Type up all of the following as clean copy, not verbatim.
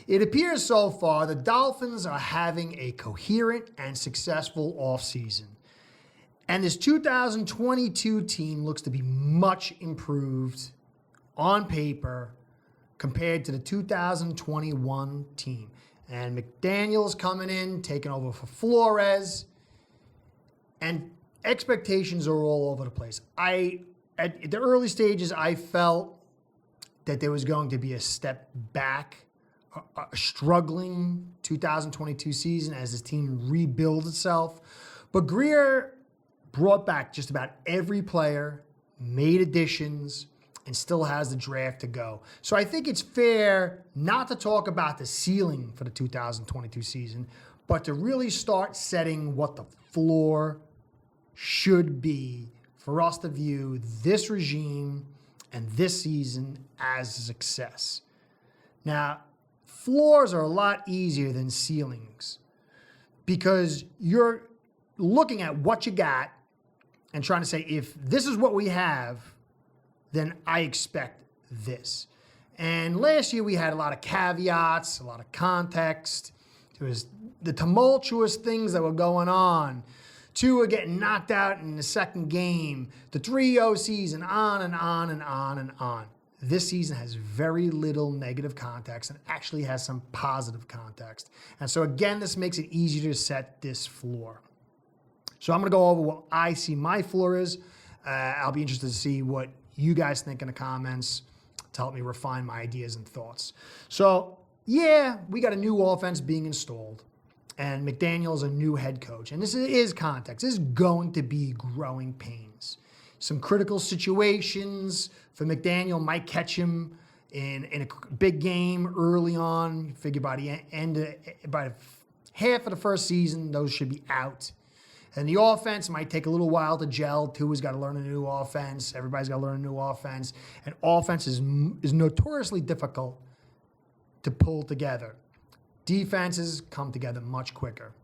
It appears so far the Dolphins are having a coherent and successful offseason. And this 2022 team looks to be much improved on paper compared to the 2021 team. And McDaniel's coming in, taking over for Flores. And expectations are all over the place. At the early stages, I felt that there was going to be a step back, a struggling 2022 season as his team rebuilds itself. But Greer brought back just about every player, made additions, and still has the draft to go. So I think it's fair not to talk about the ceiling for the 2022 season, but to really start setting what the floor should be for us to view this regime and this season as a success. Now, floors are a lot easier than ceilings because you're looking at what you got and trying to say, if this is what we have, then I expect this. And last year we had a lot of caveats, a lot of context. There was the tumultuous things that were going on. Tua getting knocked out in the second game, the 3-0 season, on and on and on and on. This season has very little negative context and actually has some positive context. And so again, this makes it easier to set this floor. So I'm going to go over what I see my floor is. I'll be interested to see what you guys think in the comments to help me refine my ideas and thoughts. So yeah, we got a new offense being installed, and McDaniel's a new head coach. And this is context. This is going to be growing pains. Some critical situations for McDaniel might catch him in a big game early on. You figure by the end, by half of the first season, those should be out. And the offense might take a little while to gel. Tua's got to learn a new offense. Everybody's got to learn a new offense. And offense is notoriously difficult to pull together. Defenses come together much quicker.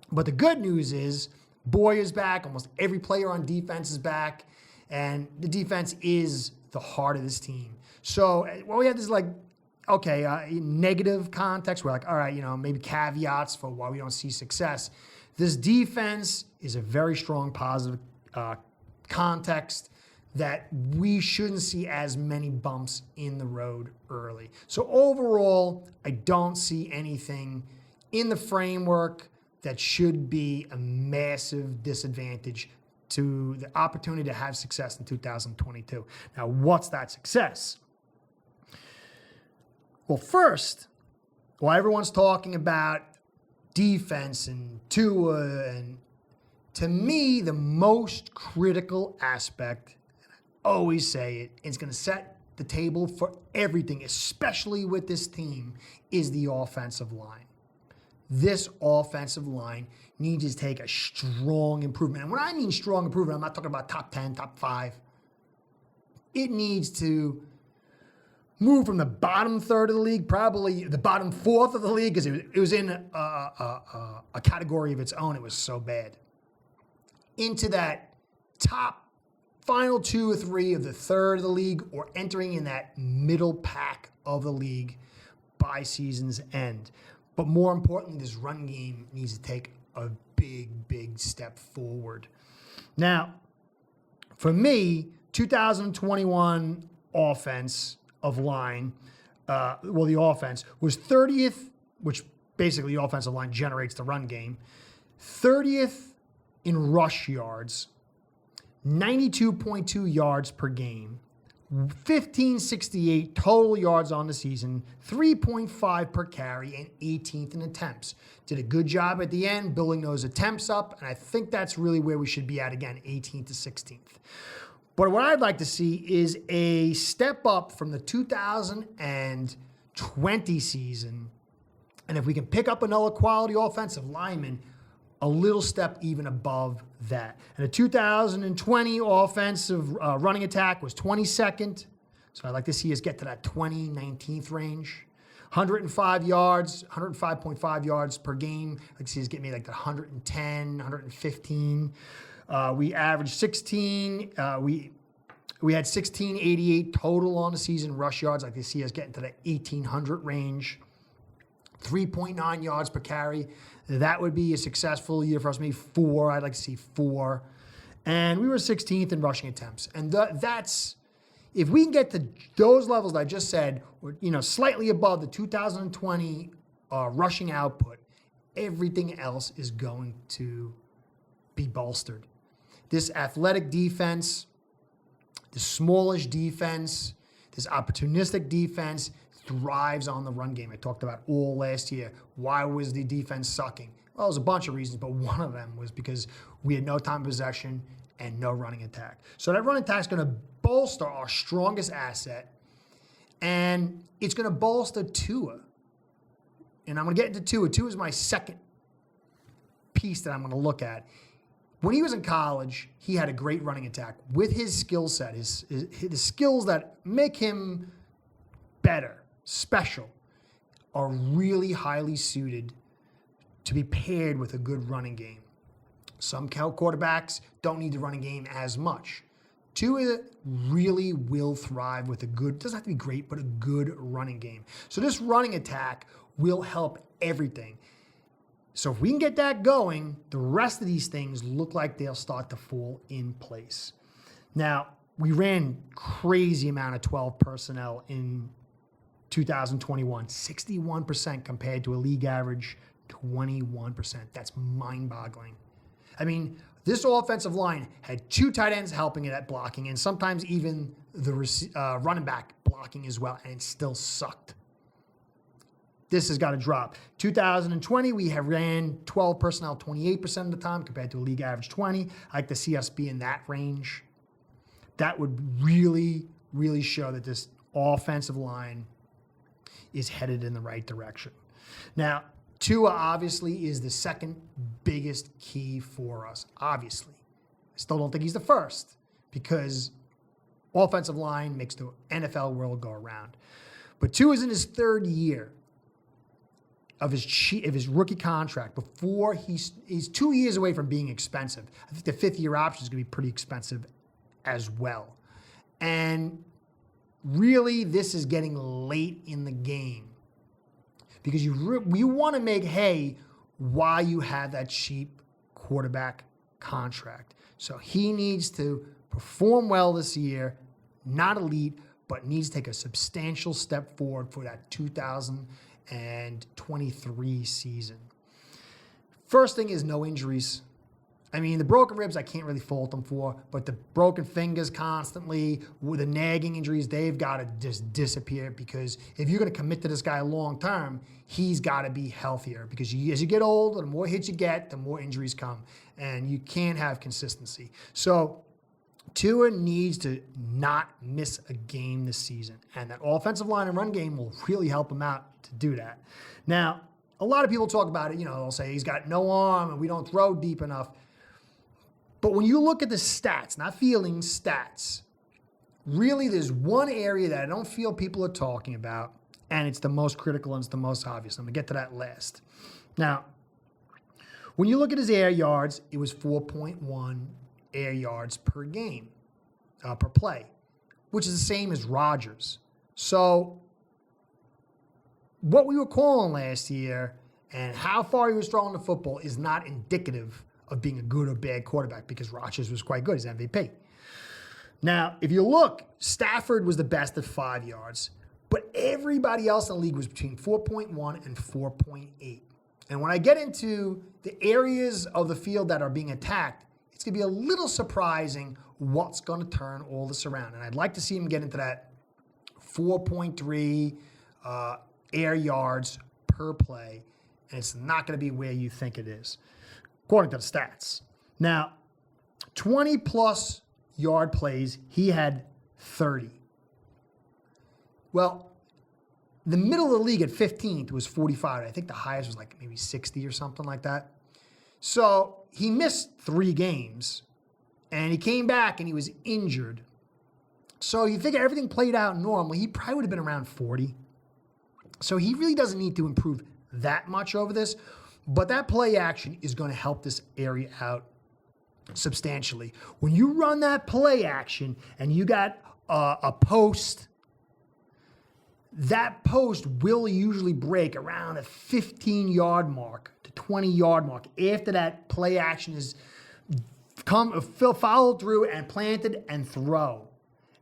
But the good news is Boy is back. Almost every player on defense is back. And the defense is the heart of this team. So we have this negative context. We're like, all right, maybe caveats for why we don't see success. This defense is a very strong positive context that we shouldn't see as many bumps in the road early. So overall, I don't see anything in the framework that should be a massive disadvantage to the opportunity to have success in 2022. Now, what's that success? Well, first, while everyone's talking about defense and Tua, and to me, the most critical aspect, and I always say it, it's going to set the table for everything, especially with this team, is the offensive line. This offensive line needs to take a strong improvement. And when I mean strong improvement, I'm not talking about top 10, top 5. It needs to move from the bottom third of the league, probably the bottom fourth of the league, because it was in a category of its own. It was so bad. Into that top final 2 or 3 of the third of the league, or entering in that middle pack of the league by season's end. But more importantly, this run game needs to take a big step forward. Now, for me, 2021 offense of line, the offense was 30th, which basically the offensive line generates the run game, 30th in rush yards, 92.2 yards per game, 1,568 total yards on the season, 3.5 per carry, and 18th in attempts. Did a good job at the end building those attempts up, and I think that's really where we should be at again, 18th to 16th. But what I'd like to see is a step up from the 2020 season, and if we can pick up another quality offensive lineman, a little step even above that. And the 2020 offensive running attack was 22nd. So I'd like to see us get to that 19th range. 105 yards, 105.5 yards per game. I'd like to see us get maybe like the 110, 115. We averaged 16. We had 1688 total on the season rush yards. I'd like to see us getting to the 1,800 range. 3.9 yards per carry. That would be a successful year for us. Maybe 4. I'd like to see 4. And we were 16th in rushing attempts. And that's, if we can get to those levels that I just said, or, slightly above the 2020 rushing output, everything else is going to be bolstered. This athletic defense, this smallish defense, this opportunistic defense thrives on the run game. I talked about all last year. Why was the defense sucking? Well, there's a bunch of reasons, but one of them was because we had no time possession and no running attack. So that running attack is going to bolster our strongest asset, and it's going to bolster Tua. And I'm going to get into Tua. Tua is my second piece that I'm going to look at. When he was in college, he had a great running attack. With his skill set, his skills that make him better, special, are really highly suited to be paired with a good running game. Some quarterbacks don't need the running game as much. Tua really will thrive with a good, doesn't have to be great, but a good running game. So this running attack will help everything. So if we can get that going, the rest of these things look like they'll start to fall in place. Now, we ran crazy amount of 12 personnel in 2021, 61% compared to a league average 21%. That's mind-boggling. I mean, this offensive line had 2 tight ends helping it at blocking, and sometimes even the running back blocking as well, and it still sucked. This has got to drop. 2020, we have ran 12 personnel 28% of the time compared to a league average 20. I like to see us be in that range. That would really, really show that this offensive line is headed in the right direction. Now, Tua obviously is the second biggest key for us, obviously. I still don't think he's the first because offensive line makes the NFL world go around. But Tua is in his 3rd year of his rookie contract before he's 2 years away from being expensive. I think the 5th-year option is going to be pretty expensive as well. And really, this is getting late in the game because you want to make hay while you have that cheap quarterback contract. So he needs to perform well this year, not elite, but needs to take a substantial step forward for that 2023 season. First thing is no injuries. I mean, the broken ribs, I can't really fault them for, but the broken fingers constantly, with the nagging injuries, they've got to just disappear because if you're going to commit to this guy long term, he's got to be healthier because as you get older, the more hits you get, the more injuries come, and you can't have consistency. So Tua needs to not miss a game this season, and that offensive line and run game will really help him out to do that. Now, a lot of people talk about it, they'll say he's got no arm and we don't throw deep enough. But when you look at the stats, not feelings, stats, really there's one area that I don't feel people are talking about, and it's the most critical and it's the most obvious. I'm going to get to that last. Now, when you look at his air yards, it was 4.1 air yards per game, per play, which is the same as Rodgers. So what we were calling last year and how far he was throwing the football is not indicative of being a good or bad quarterback because Rodgers was quite good as MVP. Now, if you look, Stafford was the best at 5 yards, but everybody else in the league was between 4.1 and 4.8. And when I get into the areas of the field that are being attacked, it's going to be a little surprising what's going to turn all this around. And I'd like to see him get into that 4.3 air yards per play, and it's not going to be where you think it is, according to the stats. Now, 20-plus yard plays, he had 30. Well, the middle of the league at 15th was 45. I think the highest was like maybe 60 or something like that. So he missed 3 games, and he came back and he was injured. So you figure everything played out normally, he probably would have been around 40. So he really doesn't need to improve that much over this, but that play action is going to help this area out substantially. When you run that play action and you got a post that post will usually break around a 15-yard mark to 20-yard mark after that play action is followed through and planted and throw.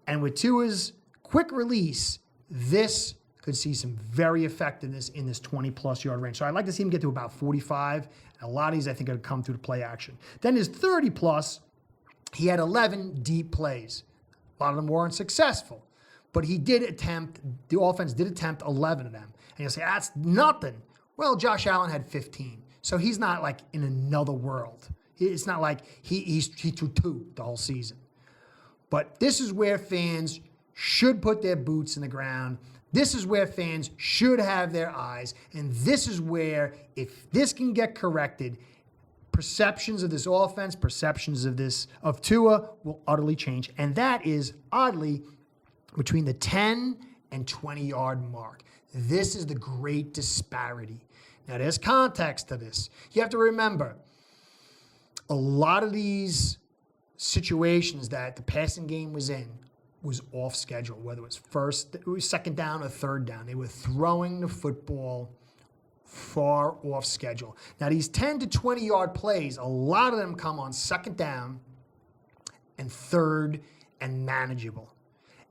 And with Tua's quick release, this could see some very effectiveness in this 20-plus yard range. So I'd like to see him get to about 45. A lot of these, I think, are going to come through the play action. Then his 30-plus, he had 11 deep plays. A lot of them weren't successful. But the offense did attempt 11 of them. And you'll say, that's nothing. Well, Josh Allen had 15. So he's not like in another world. It's not like he threw 2 the whole season. But this is where fans should put their boots in the ground. This is where fans should have their eyes. And this is where, if this can get corrected, perceptions of this offense, perceptions of Tua will utterly change. And that is, oddly, between the 10 and 20-yard mark. This is the great disparity. Now, there's context to this. You have to remember, a lot of these situations that the passing game was in was off schedule, whether it was second down or third down. They were throwing the football far off schedule. Now, these 10 to 20-yard plays, a lot of them come on second down and third and manageable.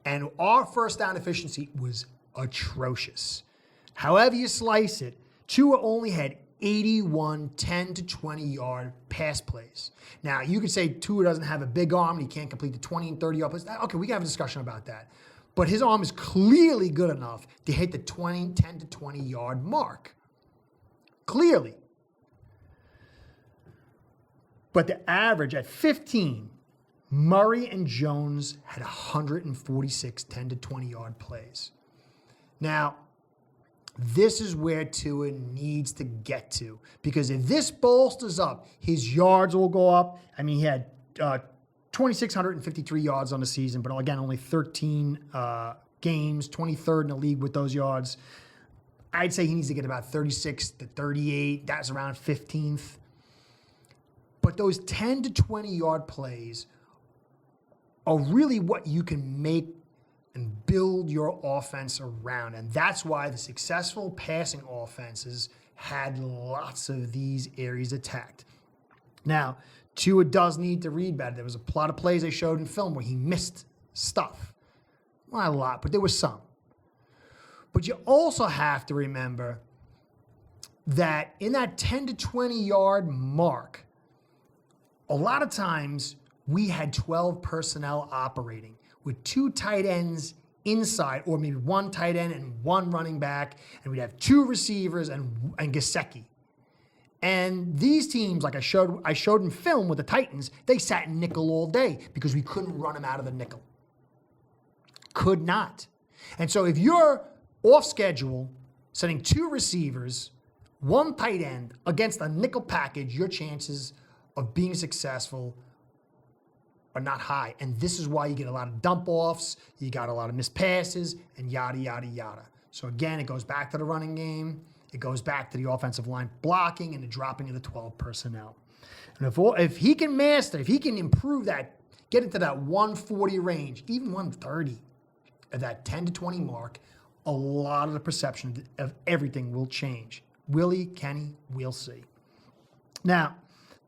And our first down efficiency was atrocious. However you slice it, Tua only had 81 10 to 20-yard pass plays. Now, you could say Tua doesn't have a big arm and he can't complete the 20 and 30-yard plays. Okay, we can have a discussion about that. But his arm is clearly good enough to hit the 10 to 20-yard mark. Clearly. But the average at 15, Murray and Jones had 146 10 to 20-yard plays. Now, this is where Tua needs to get to, because if this bolsters up, his yards will go up. I mean, he had 2,653 yards on the season, but again, only 13 games, 23rd in the league with those yards. I'd say he needs to get about 36 to 38. That's around 15th. But those 10 to 20-yard plays are really what you can make and build your offense around. And that's why the successful passing offenses had lots of these areas attacked. Now, Tua does need to read better. There was a lot of plays I showed in film where he missed stuff. Well, not a lot, but there was some. But you also have to remember that in that 10 to 20-yard mark, a lot of times we had 12 personnel operating with 2 tight ends inside, or maybe 1 tight end and 1 running back, and we'd have 2 receivers and Gesicki. And these teams, like I showed in film with the Titans, they sat in nickel all day because we couldn't run them out of the nickel. Could not. And so if you're off schedule, setting 2 receivers, 1 tight end against a nickel package, your chances of being successful are not high. And this is why you get a lot of dump offs, you got a lot of missed passes, and yada, yada, yada. So again, it goes back to the running game. It goes back to the offensive line blocking and the dropping of the 12 personnel. And if he can master, if he can improve that, get into that 140 range, even 130 at that 10 to 20 mark, a lot of the perception of everything will change. Will he? Can he? We'll see. Now,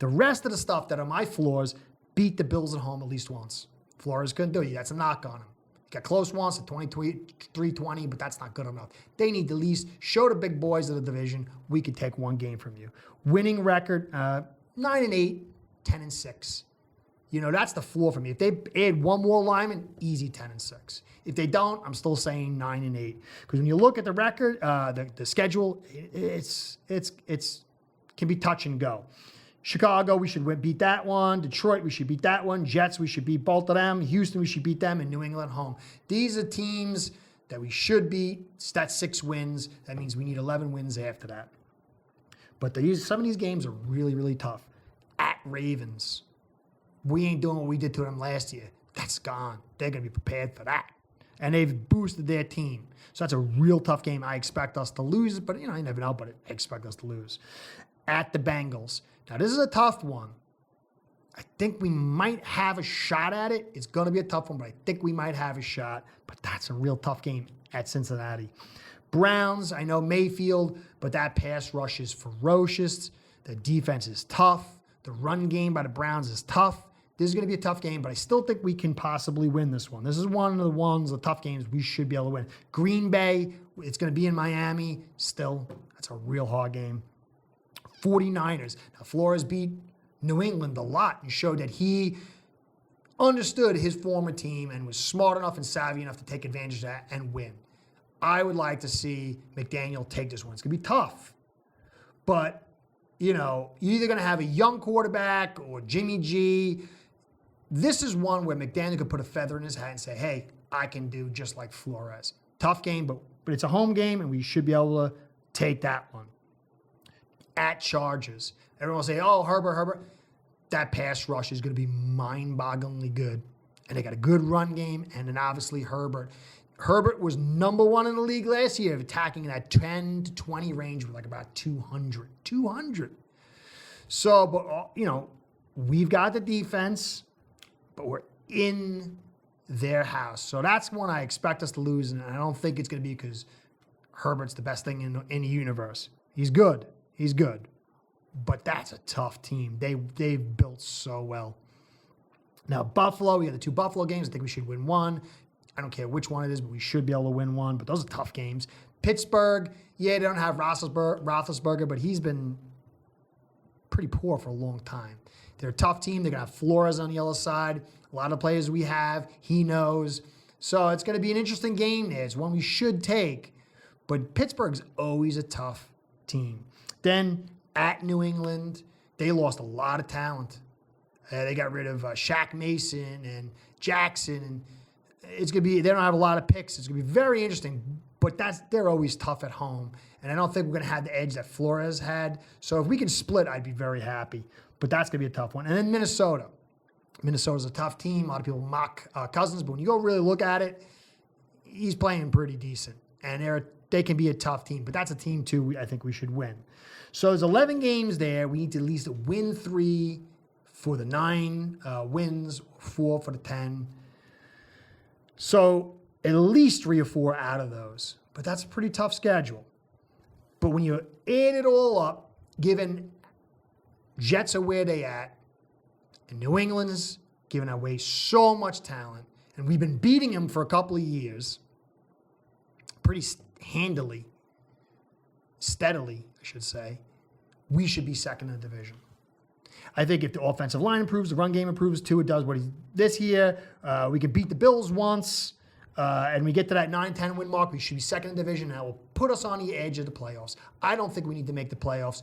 the rest of the stuff that are my flaws, beat the Bills at home at least once. Flores couldn't do it. That's a knock on him. He got close once at 23-20, but that's not good enough. They need to at least show the big boys of the division, we could take 1 game from you. Winning record, 9-8, 10-6. You know, that's the floor for me. If they add 1 more lineman, easy 10-6. If they don't, I'm still saying 9-8. Because when you look at the record, the schedule, it's can be touch and go. Chicago, we should beat that one. Detroit, we should beat that one. Jets, we should beat both of them. Houston, we should beat them. And New England home. These are teams that we should beat. That's 6 wins. That means we need 11 wins after that. But some of these games are really, really tough. At Ravens, we ain't doing what we did to them last year. That's gone. They're going to be prepared for that. And they've boosted their team. So that's a real tough game. I expect us to lose. But, you never know. But I expect us to lose. At the Bengals. Now, this is a tough one. I think we might have a shot at it. It's going to be a tough one, but I think we might have a shot. But that's a real tough game at Cincinnati. Browns, I know Mayfield, but that pass rush is ferocious. The defense is tough. The run game by the Browns is tough. This is going to be a tough game, but I still think we can possibly win this one. This is one of the tough games we should be able to win. Green Bay, it's going to be in Miami. Still, that's a real hard game. 49ers. Now, Flores beat New England a lot and showed that he understood his former team and was smart enough and savvy enough to take advantage of that and win. I would like to see McDaniel take this one. It's going to be tough. But, you're either going to have a young quarterback or Jimmy G. This is one where McDaniel could put a feather in his hat and say, hey, I can do just like Flores. Tough game, but it's a home game, and we should be able to take that one. At Chargers. Everyone will say, oh, Herbert. That pass rush is going to be mind-bogglingly good. And they got a good run game, and then obviously Herbert. Herbert was number one in the league last year, attacking in that 10 to 20 range with like about 200. 200. So, but, we've got the defense, but we're in their house. So that's one I expect us to lose, and I don't think it's going to be because Herbert's the best thing in the universe. He's good. But that's a tough team. They've built so well. Now, Buffalo, we got the 2 Buffalo games. I think we should win one. I don't care which one it is, but we should be able to win one. But those are tough games. Pittsburgh, they don't have Roethlisberger, but he's been pretty poor for a long time. They're a tough team. They're going to have Flores on the other side. A lot of players we have, he knows. So it's going to be an interesting game there. It's one we should take. But Pittsburgh's always a tough team. Then at New England, they lost a lot of talent. They got rid of Shaq Mason and Jackson, and it's going to be, they don't have a lot of picks. It's going to be very interesting, but they're always tough at home. And I don't think we're going to have the edge that Flores had. So if we can split, I'd be very happy. But that's going to be a tough one. And then Minnesota. Minnesota's a tough team. A lot of people mock Cousins, but when you go really look at it, he's playing pretty decent. And they can be a tough team. But that's a team, too, I think we should win. So there's 11 games there. We need to at least win 3 for the 9 wins, 4 for the 10. So at least 3 or 4 out of those. But that's a pretty tough schedule. But when you add it all up, given Jets are where they at, and New England's giving away so much talent, and we've been beating them for a couple of years, pretty handily, steadily, I should say, we should be second in the division. I think if the offensive line improves, the run game improves too, it does what this year. We could beat the Bills once, and we get to that 9-10 win mark, we should be second in the division, and that will put us on the edge of the playoffs. I don't think we need to make the playoffs,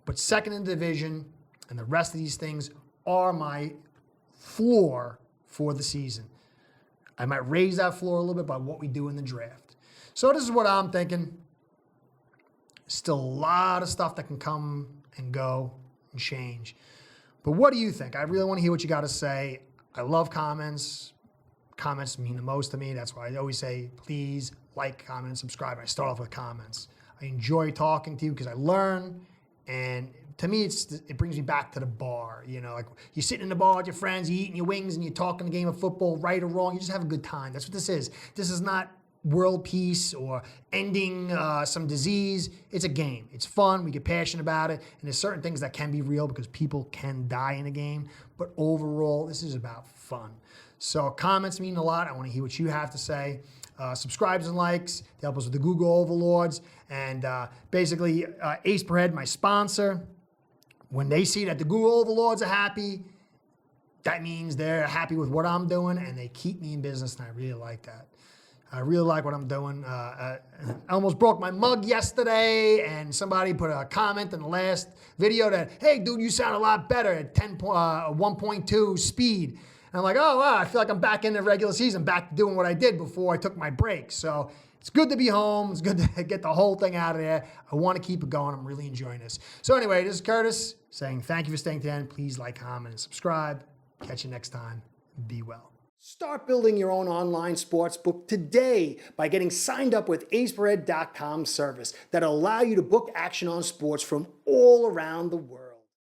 but second in the division, and the rest of these things are my floor for the season. I might raise that floor a little bit by what we do in the draft. So this is what I'm thinking. Still a lot of stuff that can come and go and change. But what do you think? I really want to hear what you got to say. I love comments. Comments mean the most to me. That's why I always say, please like, comment, and subscribe. I start off with comments. I enjoy talking to you because I learn, and to me, it brings me back to the bar. Like you're sitting in the bar with your friends, you're eating your wings, and you're talking a game of football, right or wrong. You just have a good time. That's what this is. This is not world peace or ending some disease. It's a game. It's fun. We get passionate about it. And there's certain things that can be real because people can die in a game. But overall, this is about fun. So comments mean a lot. I want to hear what you have to say. Subscribes and likes. They help us with the Google overlords. And basically, Ace Per Head, my sponsor, when they see that the Google overlords are happy, that means they're happy with what I'm doing, and they keep me in business, and I really like that. I really like what I'm doing. I almost broke my mug yesterday, and somebody put a comment in the last video that, hey, dude, you sound a lot better at 1.2 speed. And I'm like, oh, wow, I feel like I'm back in the regular season, back to doing what I did before I took my break. So it's good to be home. It's good to get the whole thing out of there. I want to keep it going. I'm really enjoying this. So anyway, this is Curtis saying thank you for staying to the end. Please like, comment, and subscribe. Catch you next time. Be well. Start building your own online sportsbook today by getting signed up with aceperhead.com service that'll allow you to book action on sports from all around the world.